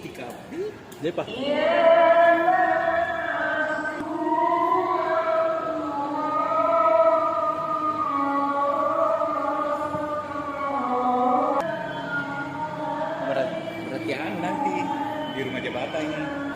Tikapi. Di pa. Berarti nanti di rumah jabatan ini.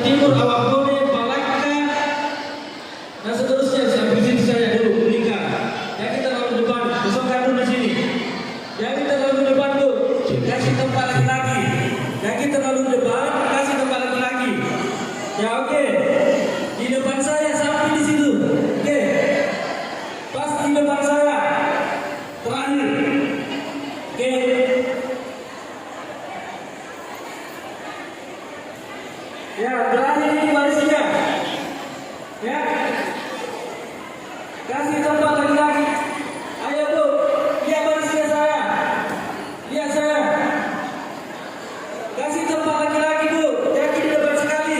Timur Awakone, Balaka, dan seterusnya. Saya bisik saya dulu menikah. Jangan kita terlalu depan, kosongkan dulu di sini. Jangan kita terlalu depan tuh, kasih tempat lagi. Jangan kita terlalu depan, kasih tempat lagi. Ya oke. Di depan saya sampai di situ. Oke. Pas di depan saya. Terakhir. Oke. Ya, terakhir ini barisnya. Ya. Kasih tempat lagi. Ayo Bu, lihat barisnya saya. Lihat saya. Kasih tempat lagi Bu. Jangan di depan sekali.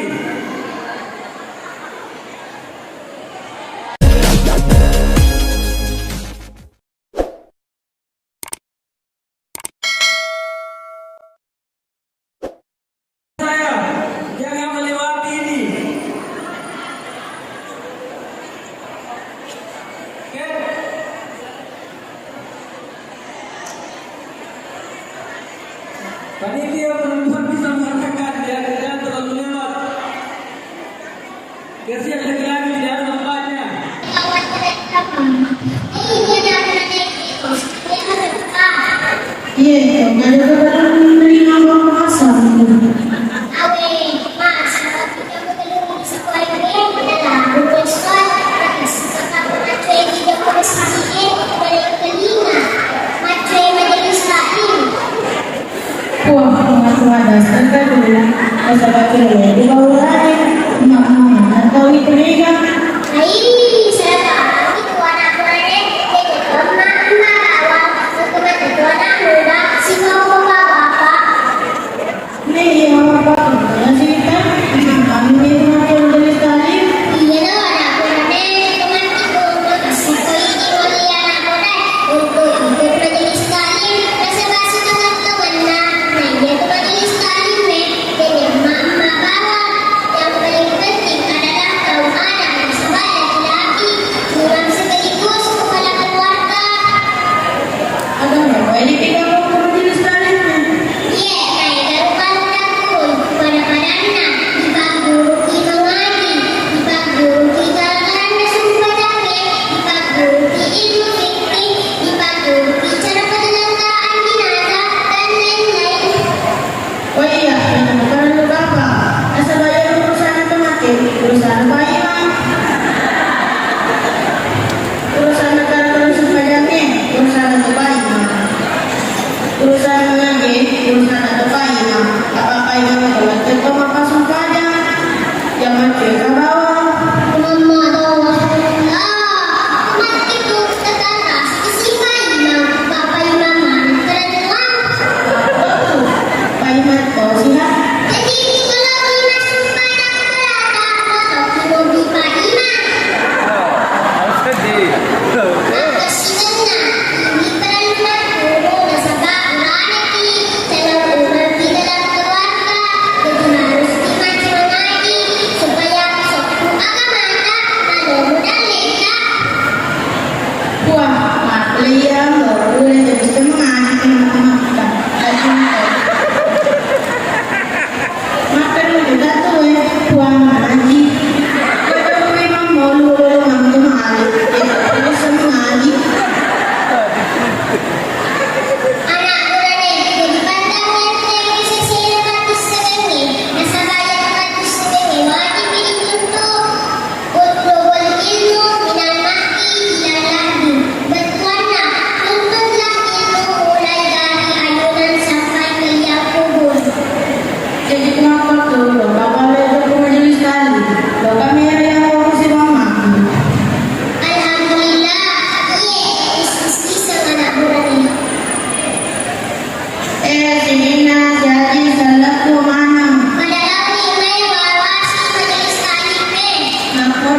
Saya, jangan melewati ini. Oke? Panitia perempuan bisa mengatakan ya, jangan terlalu lewat. Kasihan laki-laki tidak ada tempatnya. Iya, nggak ada kebetulan menerima uang pasar. Wah, pengasuhan dasar kan dulu. Masalah kira di bawah lain, mak-mak atau itu juga. Nih, yang apa? Yang cerita, kami ini makin dari sekali. Yang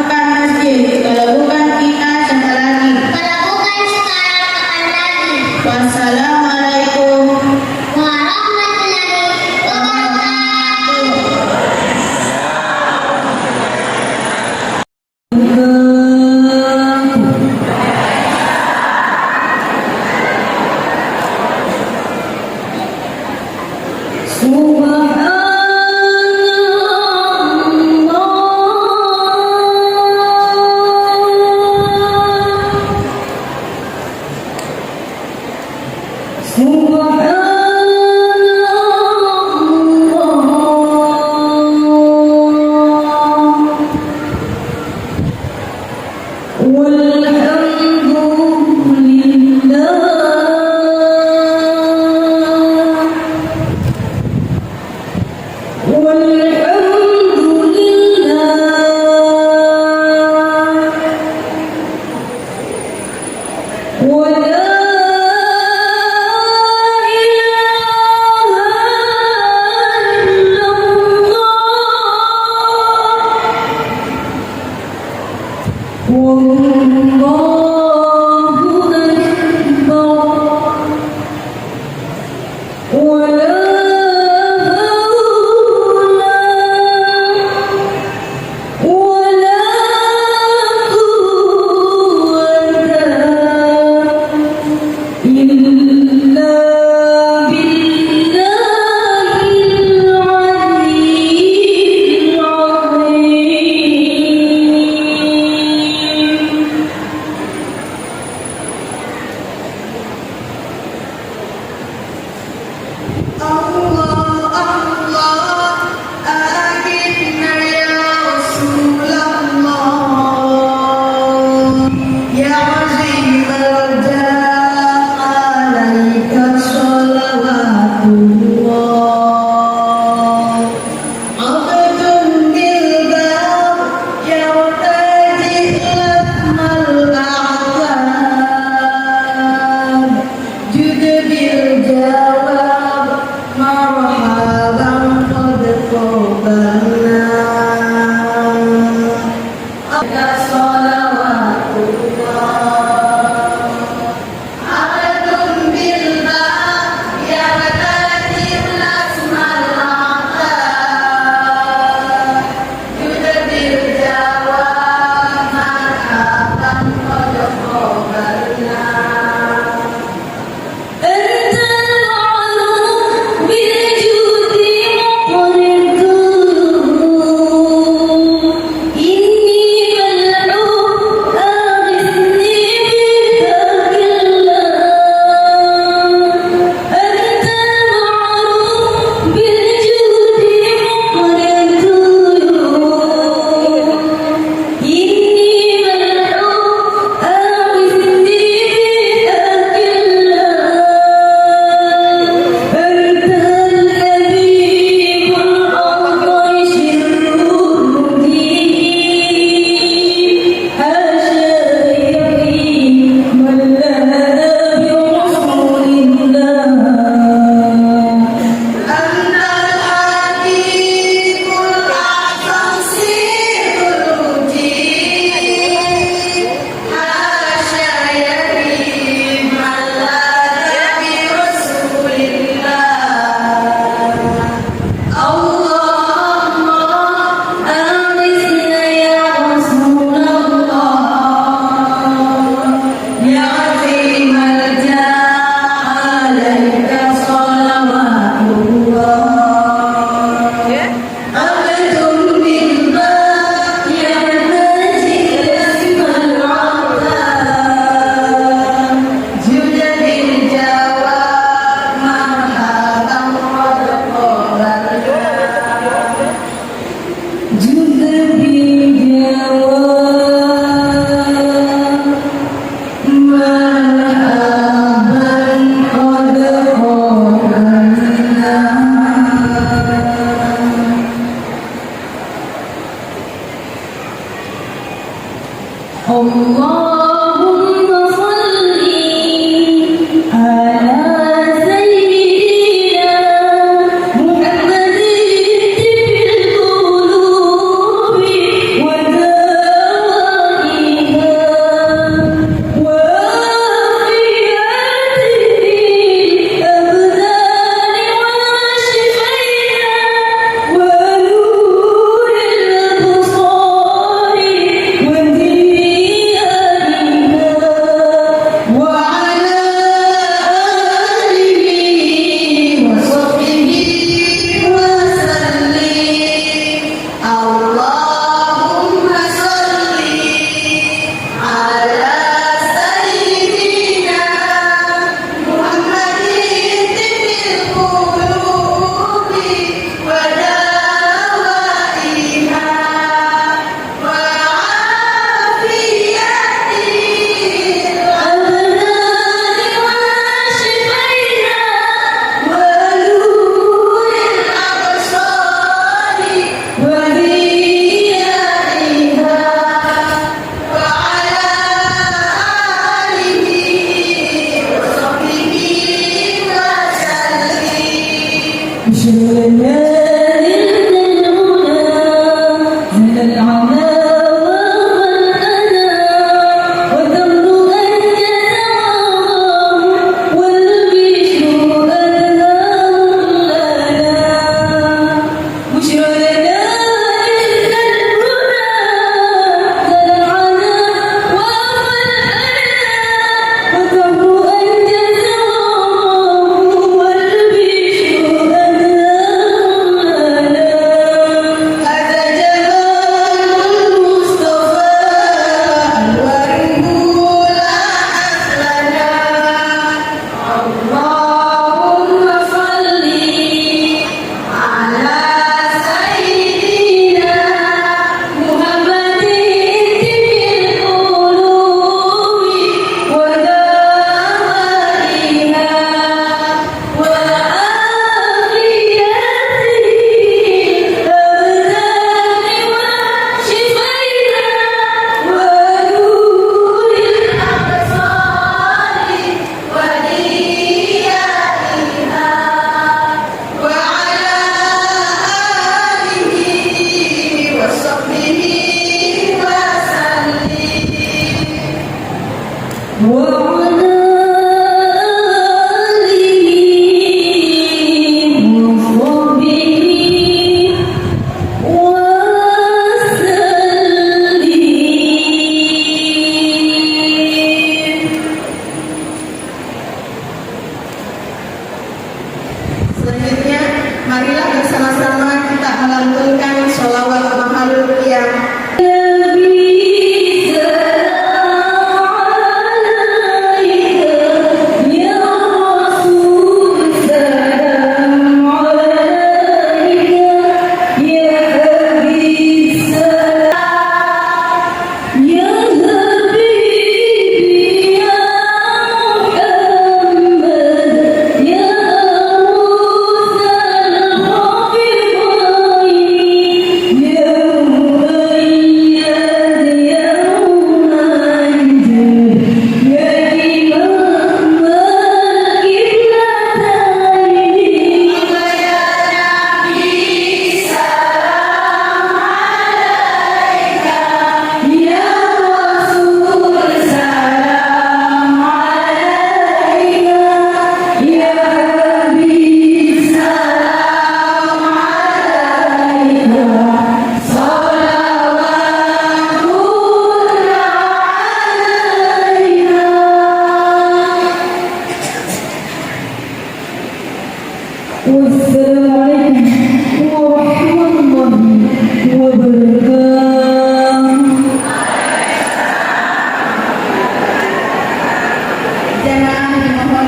masukkan masjid. Kalau bukan kita siapa lagi? Kalau bukan sekarang kapan lagi? Wassalamualaikum Warahmatullahi wabarakatuh.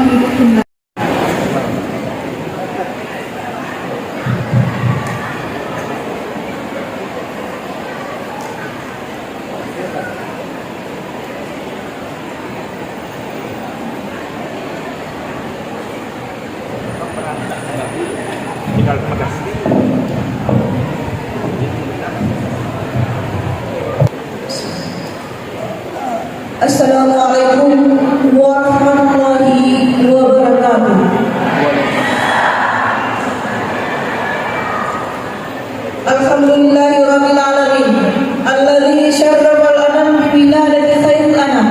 hidup kembali. Tinggal pegas. Assalamualaikum warahmatullahi wabarakatuh. Alhamdulillahirabbil alamin alladzi syarrafal anam bi wiladati khairil anam.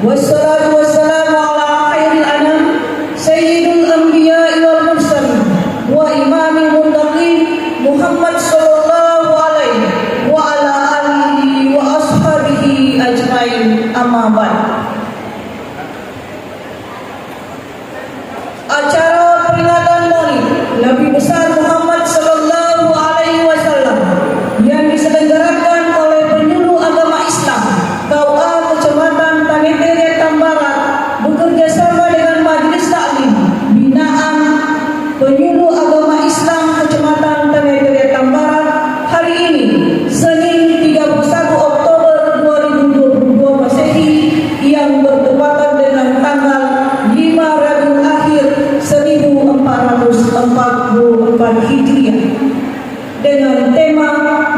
Wassalatu wassalamu ala khairil anam sayyidul anbiya'i wal mursalin wa imamil muttaqin Muhammad sallallahu alaihi wa ala alihi wa ashabihi ajmain. Amma ba'd. Acara peringatan Maulid Nabi besar Muhammad sallallahu alaihi wasallam yang diselenggarakan oleh penyuluh agama Islam KUA Kecamatan Tanegere Tambarat bekerja sama dengan Majelis Taklim binaan penyuluh agama Islam Kecamatan Tanegere Tambarat hari ini Senin 31 Oktober 2022 Masehi yang bertepatan dengan tanggal 5 Rabiul Akhir 1444 Hijriah dengan tema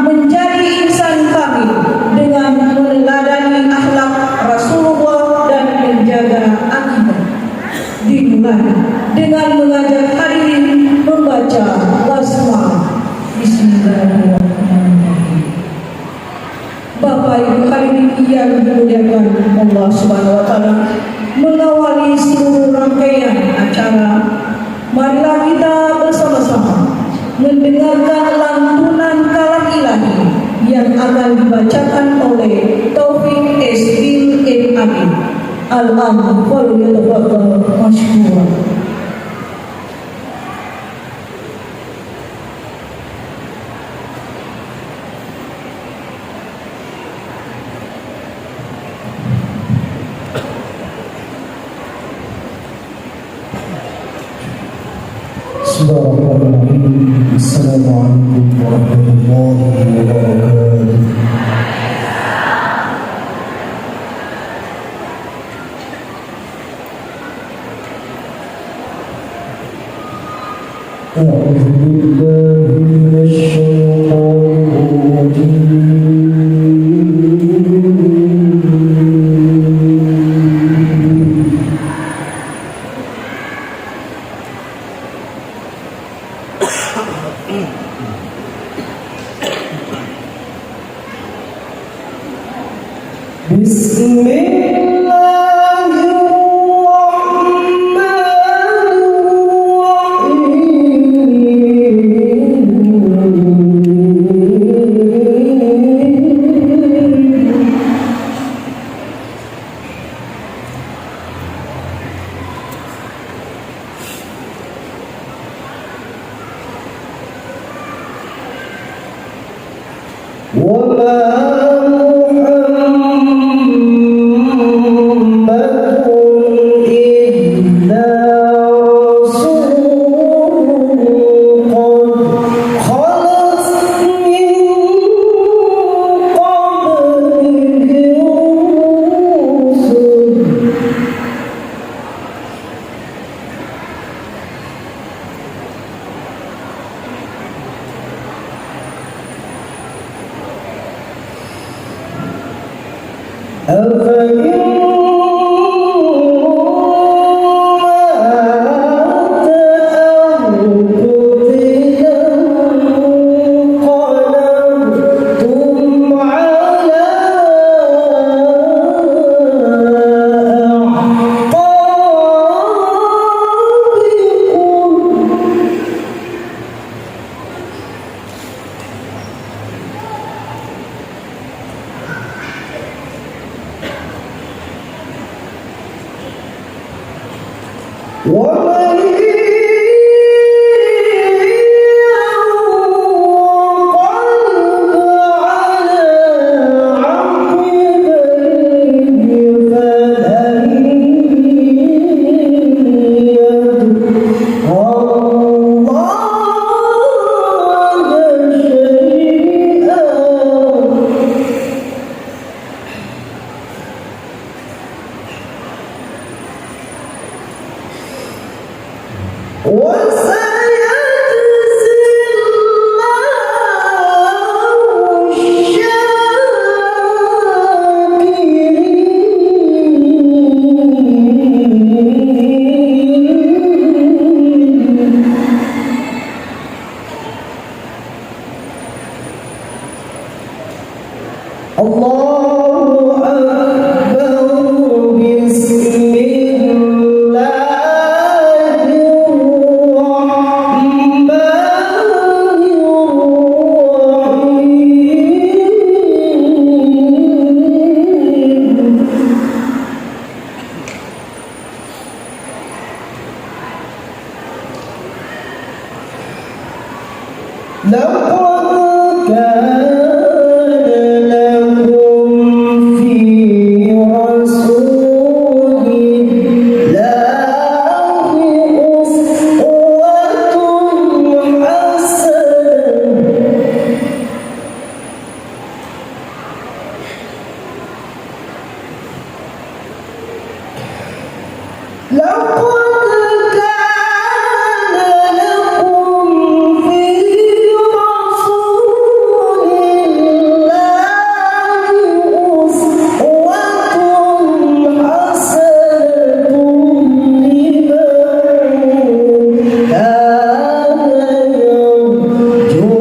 menjadi insan kamil dengan meneladani akhlak Rasulullah dan menjaga akidah. Dimulai dengan mengajak hadirin membaca basmalah. Bismillahirrahmanirrahim. Bapak Ibu hadirin yang dimuliakan Allah Subhanahu wa taala, mengawali seluruh rangkaian acara, marilah kita bersama-sama mendengarkan lantunan kalam ilahi yang akan dibacakan oleh Taufik S. bin M. Al-Am Waliyatafadhal Masykuran. Bismillahirrahmanirrahim. Assalamualaikum warahmatullahi wabarakatuh. A'udzu billahi minasy syaithanir rajim. Allahu Akbar, Bismillahirrahmanirrahim. لقد كان لكم في رسول الله أسوة حسنة. لقد كان لكم في رسول الله أسوة حسنة لمن كان يرجو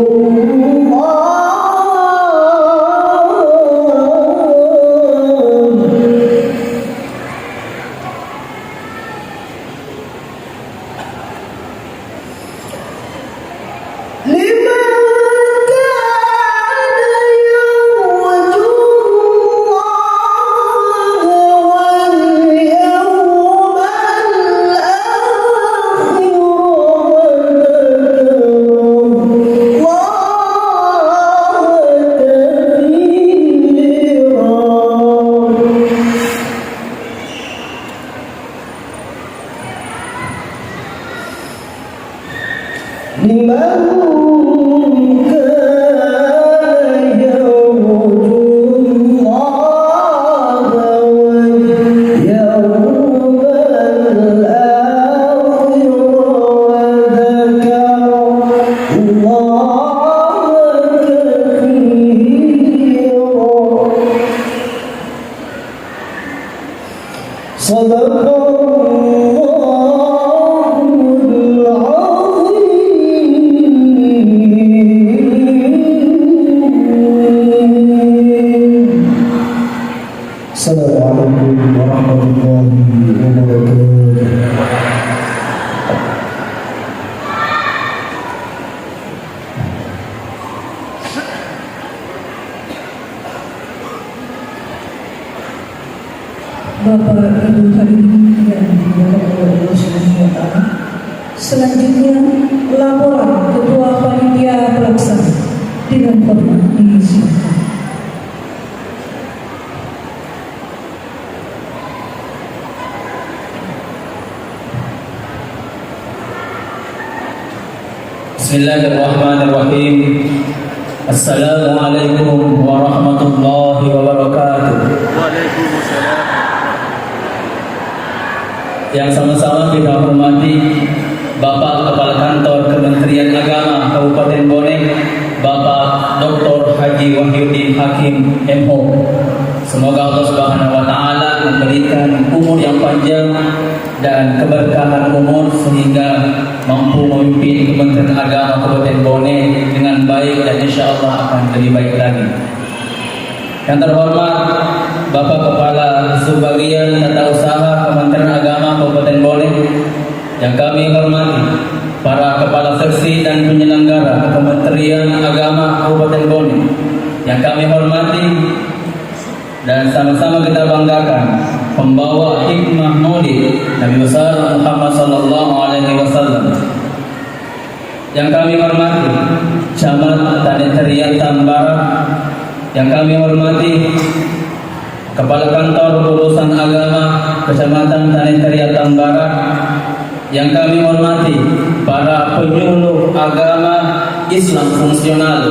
Assalamualaikum warahmatullahi wabarakatuh. Bapak Ibu hadirin yang dimuliakan oleh Allah Subhanahu wa taala. Selanjutnya laporan Ketua Panitia Pelaksana dengan hormat disilakan. Bismillahirrahmanirrahim. Assalamualaikum warahmatullahi wabarakatuh. Waalaikumsalam. Yang sama-sama kita hormati Bapak Kepala Kantor Kementerian Agama Kabupaten Bone, Bapak Dr. Haji Wahyudin Hakim MO. Semoga Allah Subhanahu wa taala memberikan umur yang panjang dan keberkahan umur sehingga mampu memimpin Kementerian Agama Kabupaten Bone dengan baik dan insya Allah akan lebih baik lagi. Yang terhormat Bapak Kepala Subbagian Tata Usaha Kementerian Agama Kabupaten Bone, yang kami hormati para Kepala Seksi dan Penyelenggara Kementerian Agama Kabupaten Bone, yang kami hormati dan sama-sama kita banggakan pembawa hikmah maulid Nabi besar Muhammad sallallahu alaihi wasallam, yang kami hormati Camat Tanitarian Tambara, yang kami hormati Kepala Kantor Urusan Agama Kecamatan Tanitarian Tambara, yang kami hormati para penyuluh agama Islam fungsional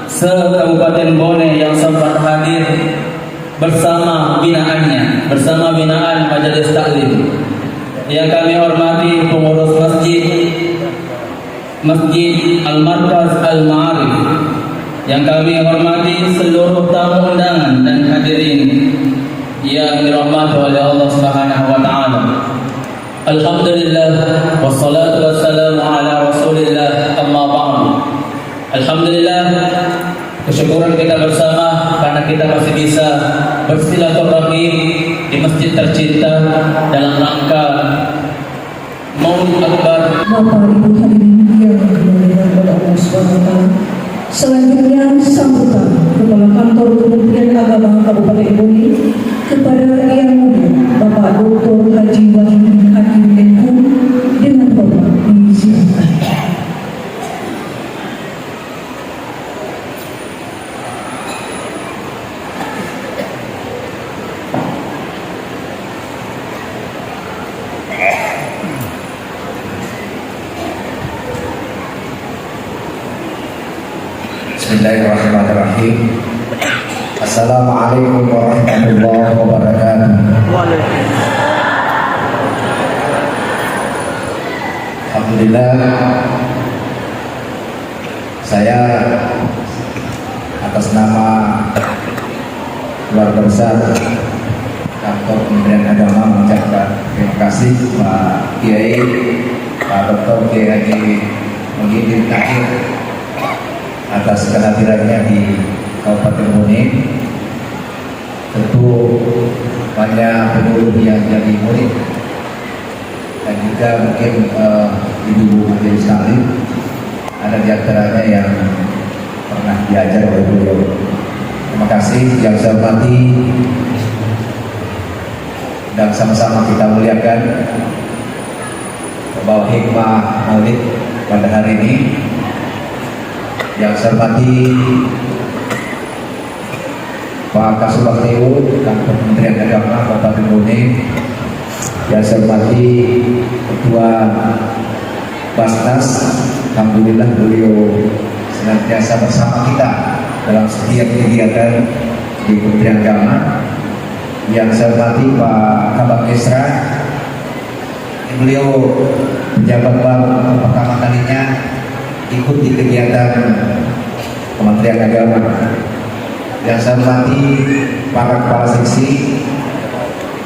se-Kabupaten Bone yang sempat hadir bersama binaannya, bersama binaan Majelis Taklim, yang kami hormati pengurus masjid Masjid Al-Markaz Al-Ma'arif, yang kami hormati seluruh tamu undangan dan hadirin yang dirahmati oleh Allah Subhanahu wa taala. Alhamdulillah wassalatu wassalamu ala Rasulillah, amma ba'du. Alhamdulillah, kesyukuran kita bersama karena kita masih bisa bersilaturahmi di masjid tercinta dalam rangka Maulid Akbar. Bapak Ibu hadirin yang dimuliakan oleh Allah SWT. Selanjutnya sambutan Kepala Kantor Kementerian Agama Kabupaten Bone kepada Yang Mulia Bapak Dr. Haji Wahidin Hakim Menku dengan Bapak diisikan. Bismillahirrahmanirrahim. Assalamualaikum warahmatullahi wabarakatuh. Alhamdulillah, saya atas nama keluarga besar Kantor Kementerian Agama mengucapkan terima kasih Pak Kiai, Pak Dr. Kiai Haji Muhyiddin Hakim atas kehadirannya di Kabupaten Bone. Tentu banyak penyuluh yang jadi murid dan juga mungkin ibu majelis taklim ada di antaranya yang pernah diajar oleh beliau. Terima kasih yang saya hormati dan sama-sama kita muliakan bahwa hikmah Maulid pada hari ini. Yang saya hormati Pak Kasubagteo Kantor Kementerian Agama Kabupaten Bone, yang saya hormati Ketua Basnas, alhamdulillah beliau senantiasa bersama kita dalam setiap kegiatan di Kementerian Agama. Yang saya hormati Pak Kabak Esra, beliau pejabat baru pertama kalinya ikut di kegiatan Kementerian Agama. Yang saya hormati para kepala seksi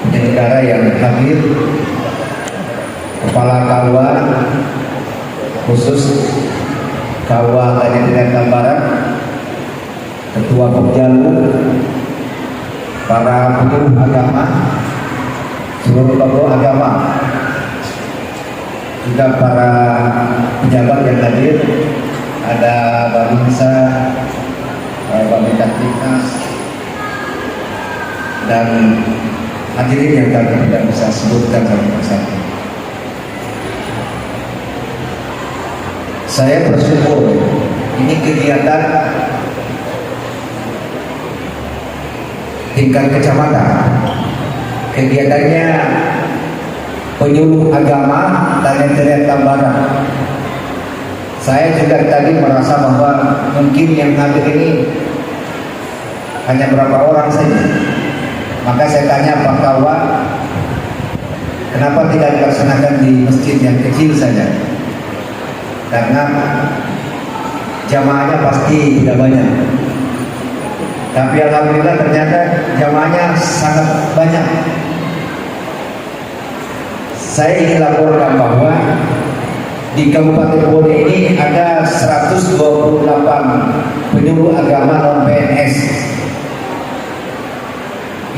penyelenggara yang hadir, kepala KUA khusus KUA Kalimantan Barat, ketua Pokjalu, para penyuluh agama, seluruh tokoh agama, juga para pejabat yang hadir, ada Babinsa, Babinsa Timnas, dan hadirin yang kami tidak bisa sebutkan satu persatu. Saya bersyukur ini kegiatan tingkat kecamatan, kegiatannya penyuluh agama Tanjung Tambaran. Saya juga tadi merasa bahwa mungkin yang hadir ini hanya berapa orang saja. Maka saya tanya Pak Kawa, kenapa tidak dilaksanakan di masjid yang kecil saja? Karena jamaahnya pasti tidak banyak. Tapi alhamdulillah ternyata jamaahnya sangat banyak. Saya ingin laporkan bahwa di Kabupaten Bone ini ada 128 penyuluh agama non-PNS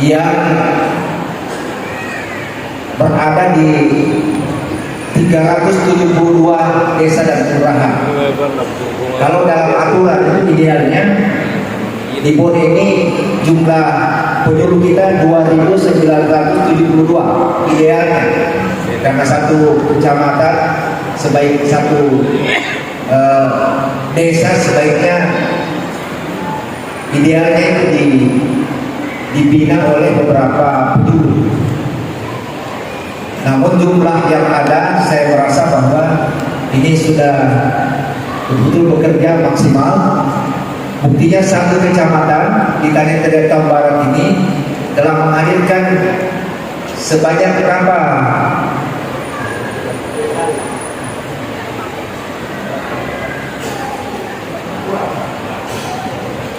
yang berada di 372 desa dan kelurahan. Kalau dalam aturan itu idealnya di Bone ini jumlah penyuluh kita 2.972 idealnya, karena satu kecamatan sebaik satu desa sebaiknya idealnya itu dibina oleh beberapa penyuluh. Namun jumlah yang ada saya merasa bahwa ini sudah betul-betul bekerja maksimal. Buktinya satu kecamatan di Tanjung Barat ini telah menghadirkan sebanyak berapa?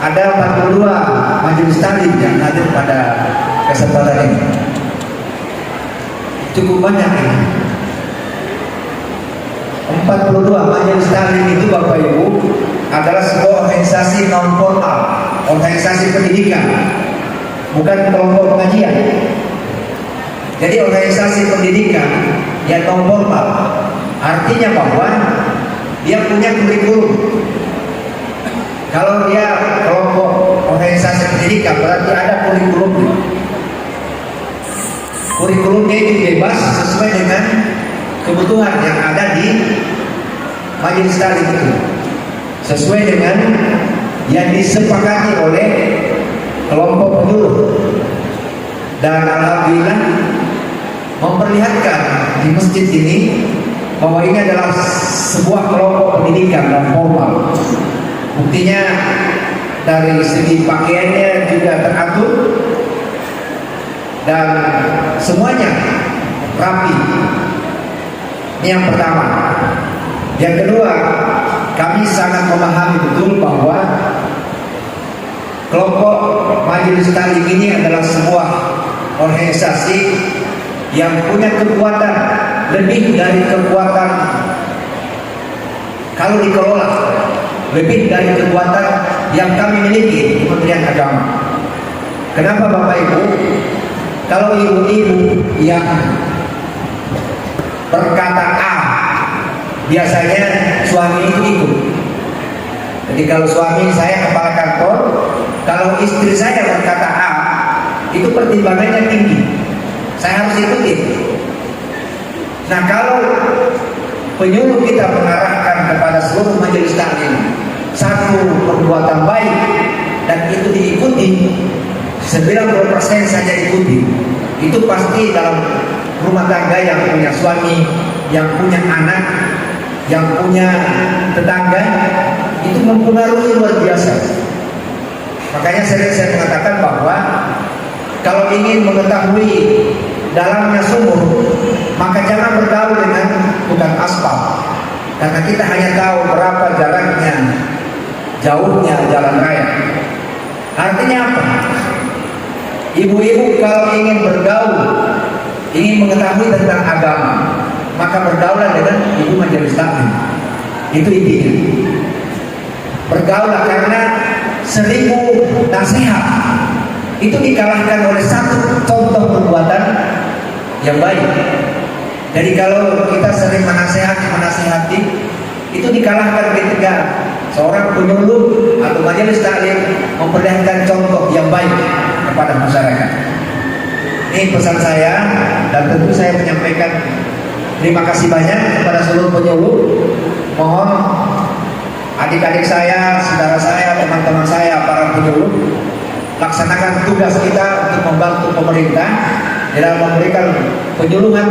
ada 42 majelis taklim yang hadir pada kesempatan ini. Cukup banyak ini. 42 majelis taklim itu Bapak Ibu adalah sebuah organisasi non formal, organisasi pendidikan, bukan kelompok pengajian. Jadi organisasi pendidikan yang non formal artinya bahwa dia punya kurikulum. Kalau dia kelompok organisasi pendidikan berarti ada kurikulumnya. Kurikulumnya itu bebas sesuai dengan kebutuhan yang ada di majelis taklim itu, sesuai dengan yang disepakati oleh kelompok penyuluh. Dan alhamdulillah memperlihatkan di masjid ini bahwa ini adalah sebuah kelompok pendidikan non formal. Buktinya dari segi pakaiannya juga teratur dan semuanya rapi. Ini yang pertama. Yang kedua, kami sangat memahami betul bahwa kelompok majelis taklim ini adalah sebuah organisasi yang punya kekuatan lebih dari kekuatan kalau dikelola, lebih dari kekuatan yang kami miliki di Kementerian Agama. Kenapa Bapak Ibu? Kalau ibu-ibu yang berkata A, biasanya suami itu ikut. Jadi kalau suami saya kepala kantor, kalau istri saya berkata A, itu pertimbangannya tinggi. Saya harus ikuti. Nah, kalau penyuluh kita mengarahkan kepada seluruh majelis taklim satu perbuatan baik dan itu diikuti, 90% saja ikuti, itu pasti dalam rumah tangga yang punya suami, yang punya anak, yang punya tetangga, itu mempengaruhi luar biasa. Makanya sering saya mengatakan bahwa kalau ingin mengetahui dalamnya sumur, maka jangan bergaul dengan tukang aspal, karena kita hanya tahu berapa jaraknya, jauhnya jalan raya. Artinya apa? Ibu-ibu kalau ingin bergaul, ingin mengetahui tentang agama, maka bergaulah dengan ibu majelis taklim. Itu intinya. Bergaulah, karena 1000 nasihat itu dikalahkan oleh satu contoh perbuatan yang baik. Jadi kalau kita sering menasehati, itu dikalahkan ketika seorang penyuluh atau majelis taklim memperlihatkan contoh yang baik kepada masyarakat. Ini pesan saya, dan tentu saya menyampaikan terima kasih banyak kepada seluruh penyuluh. Mohon adik-adik saya, saudara saya, teman-teman saya, para penyuluh, laksanakan tugas kita untuk membantu pemerintah dalam memberikan penyuluhan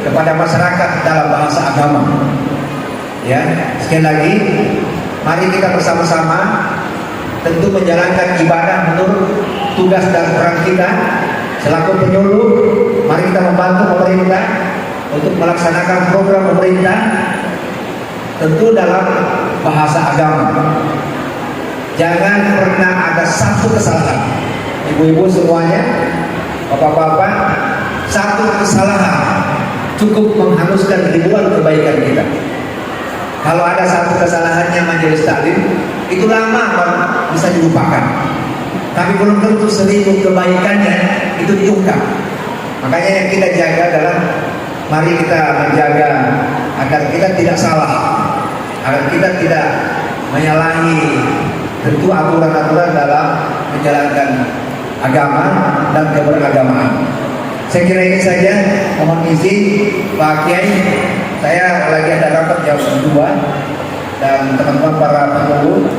kepada masyarakat dalam bahasa agama. Ya, sekali lagi, mari kita bersama-sama tentu menjalankan ibadah menurut tugas dan peran kita selaku penyuluh. Mari kita membantu pemerintah untuk melaksanakan program pemerintah, tentu dalam bahasa agama. Jangan pernah ada satu kesalahan, ibu-ibu semuanya, bapak-bapak, satu kesalahan cukup menghanguskan ribuan kebaikan kita. Kalau ada satu kesalahannya majelis taklim, itu lama bisa dilupakan. Tapi belum tentu 1000 kebaikannya itu diungkap. Makanya yang kita jaga adalah mari kita menjaga agar kita tidak salah, agar kita tidak menyalahi tentu aturan-aturan dalam menjalankan agama dan keberagamaan. Saya kira ini saja. Mohon izin Pak Kiai, saya lagi ada rapat jam 2 dan teman-teman para penyuluh,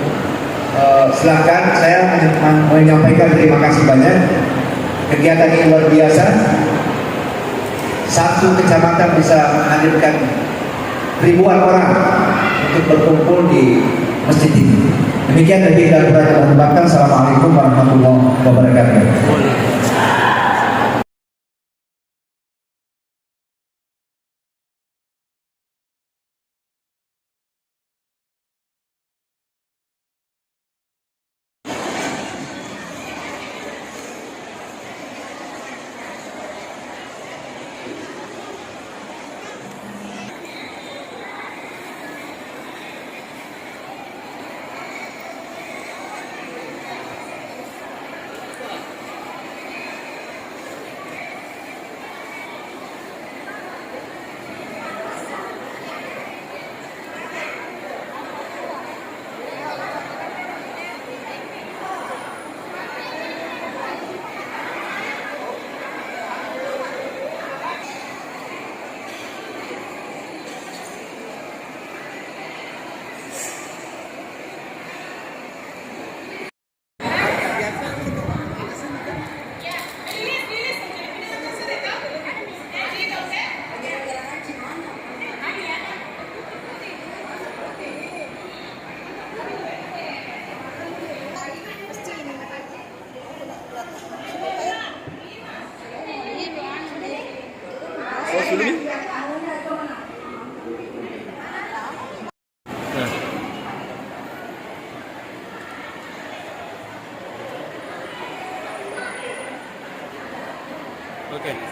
silakan. Saya menyampaikan terima kasih banyak. Kegiatan ini luar biasa. Satu kecamatan bisa menghadirkan ribuan orang untuk berkumpul di masjid ini. Demikian dari kita berkata. Assalamualaikum warahmatullahi wabarakatuh. dulu nih. Nah. Oke.